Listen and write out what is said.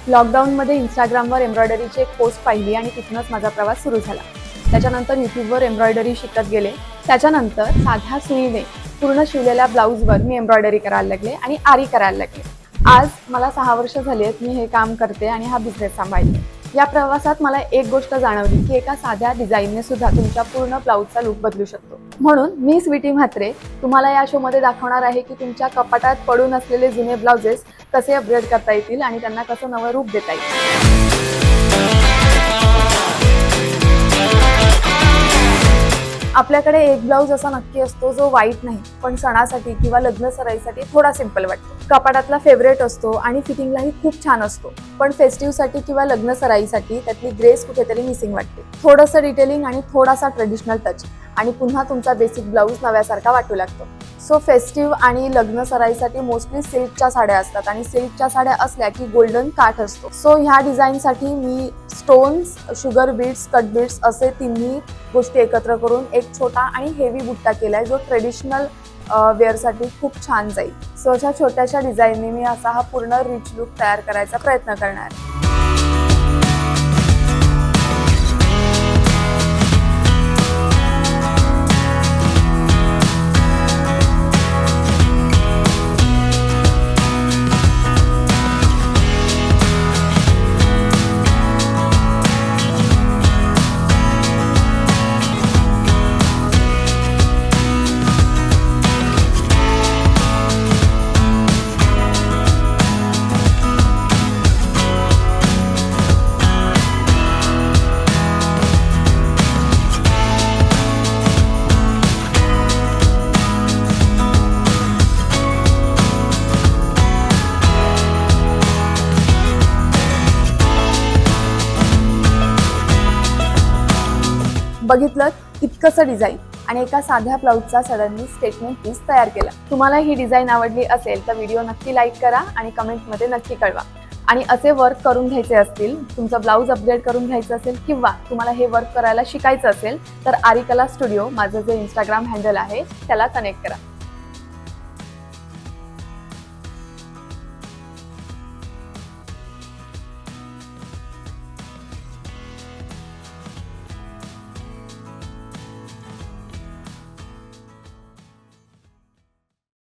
लॉकडाऊनमध्ये इंस्टाग्रामवर एम्ब्रॉयडरीची एक पोस्ट पाहिली आणि तिथूनच माझा प्रवास सुरू झाला। त्याच्यानंतर यूट्यूबवर एम्ब्रॉयडरी शिकत गेले। त्याच्यानंतर साध्या सुईने पूर्ण शिवलेल्या ब्लाऊजवर मी एम्ब्रॉयडरी करायला लागले आणि आरी करायला लागले। आज मला 6 वर्ष झाली आहेत मी हे काम करते आणि हा बिझनेस सांभाळते। या प्रवासात मला एक गोष्ट जाणवली की एका साध्या डिझाईनने सुद्धा तुमच्या पूर्ण ब्लाऊजचा लुक बदलू शकतो। म्हणून मी स्वीटी म्हात्रे तुम्हाला या शो मध्ये दाखवणार आहे की तुमच्या कपाटात पडून असलेले जुने ब्लाउजेस कसे अपग्रेड करता येतील आणि त्यांना कसं नवं रूप देता येईल। आपल्याकडे एक ब्लाऊज असा नक्की असतो जो वाईट नाही पण सणासाठी किंवा लग्न सराईसाठी थोडा सिंपल वाटतो। कपाटातला फेवरेट असतो आणि फिटिंगलाही खूप छान असतो, पण फेस्टिव्हसाठी किंवा लग्न सराईसाठी त्यातली ग्रेस कुठेतरी मिसिंग वाटते। थोडंसं डिटेलिंग आणि थोडासा ट्रेडिशनल टच आणि पुन्हा तुमचा बेसिक ब्लाऊज नव्यासारखा वाटू लागतो। सो फेस्टिव्ह आणि लग्न सराईसाठी मोस्टली सिल्कच्या साड्या असतात आणि सिल्कच्या साड्या असल्या की गोल्डन काठ असतो। सो ह्या डिझाईनसाठी मी stones, sugar beads, cut beads असे तिन्ही गोष्टी एकत्र करून एक छोटा आणि हेवी बुट्टा केलाय जो ट्रेडिशनल वेअरसाठी खूप छान जाईल। सो अशा छोट्याशा डिझाईनने मी असा हा पूर्ण रिच लुक तयार करायचा प्रयत्न करणार आहे। बघितलं इतकंसं डिझाईन आणि एका साध्या ब्लाऊजचा सडनली स्टेटमेंट पीस तयार केला। तुम्हाला ही डिझाईन आवडली असेल तर व्हिडिओ नक्की लाईक करा आणि कमेंटमध्ये नक्की कळवा। आणि असे वर्क करून घ्यायचे असतील, तुमचा ब्लाऊज अपग्रेड करून घ्यायचं असेल किंवा तुम्हाला हे वर्क करायला शिकायचं असेल तर आरिकला स्टुडिओ माझं जे इंस्टाग्राम हँडल आहे त्याला कनेक्ट करा।